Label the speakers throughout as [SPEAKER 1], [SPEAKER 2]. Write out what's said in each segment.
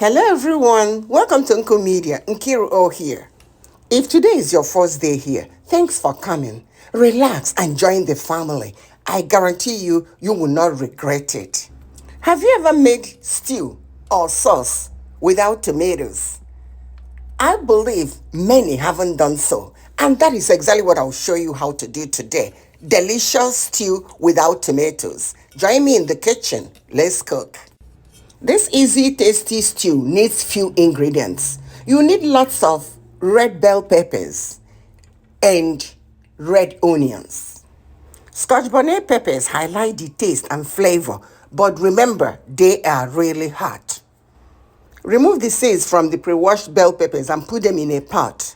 [SPEAKER 1] Hello everyone, welcome to Nkiru Media, Nkiru here. If today is your first day here, thanks for coming. Relax and join the family. I guarantee you will not regret it. Have you ever made stew or sauce without tomatoes? I believe many haven't done so, and that is exactly what I'll show you how to do today. Delicious stew without tomatoes. Join me in the kitchen. Let's cook. This easy, tasty stew needs few ingredients. You need lots of red bell peppers and red onions. Scotch bonnet peppers highlight the taste and flavor, but remember, they are really hot. Remove the seeds from the pre-washed bell peppers and put them in a pot.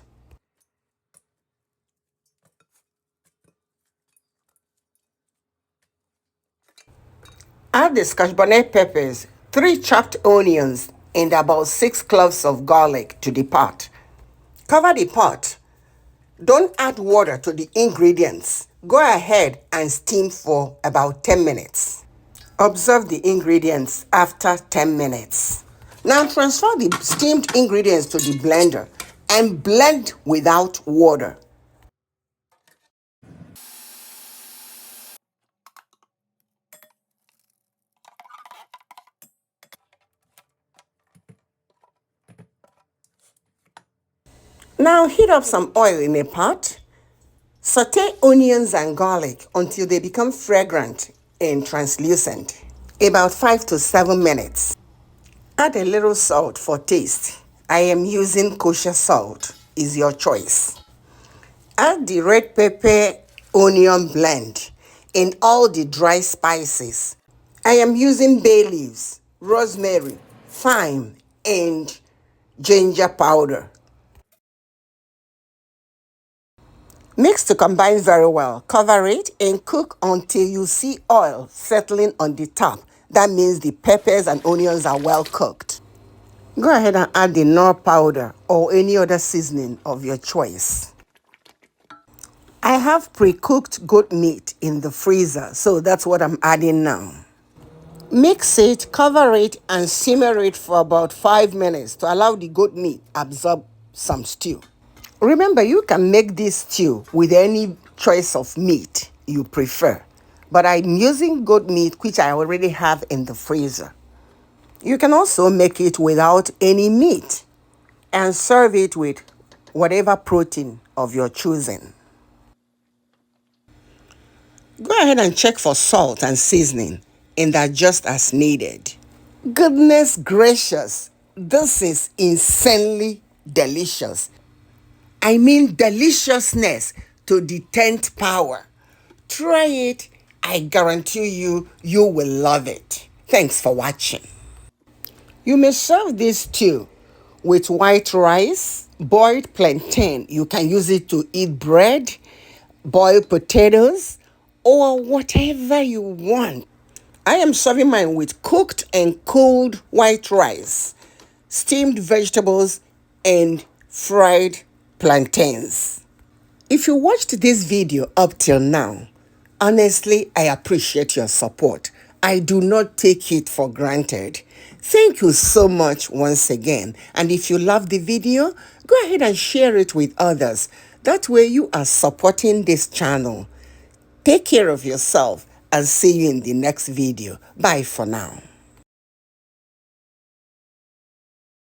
[SPEAKER 1] Add the scotch bonnet peppers, 3 chopped onions, and about 6 cloves of garlic to the pot. Cover the pot. Don't add water to the ingredients. Go ahead and steam for about 10 minutes. Observe the ingredients after 10 minutes. Now transfer the steamed ingredients to the blender and blend without water. Now heat up some oil in a pot. Saute onions and garlic until they become fragrant and translucent, about 5 to 7 minutes. Add a little salt for taste. I am using kosher salt, is your choice. Add the red pepper onion blend and all the dry spices. I am using bay leaves, rosemary, thyme, and ginger powder. Mix to combine very well. Cover it and cook until you see oil settling on the top. That means the peppers and onions are well cooked. Go ahead and add the Knorr powder or any other seasoning of your choice. I have pre-cooked goat meat in the freezer, so that's what I'm adding now. Mix it, cover it, and simmer it for about 5 minutes to allow the goat meat absorb some stew. Remember, you can make this stew with any choice of meat you prefer, but I'm using goat meat, which I already have in the freezer. You can also make it without any meat and serve it with whatever protein of your choosing. Go ahead and check for salt and seasoning and adjust as needed. Goodness gracious, this is insanely delicious. I mean deliciousness to the 10th power. Try it. I guarantee you will love it. Thanks for watching. You may serve this stew with white rice, boiled plantain. You can use it to eat bread, boiled potatoes, or whatever you want. I am serving mine with cooked and cooled white rice, steamed vegetables, and fried plantains. If you watched this video up till now, honestly, I appreciate your support. I do not take it for granted. Thank you so much once again. And if you love the video, go ahead and share it with others. That way you are supporting this channel. Take care of yourself and see you in the next video. Bye for now.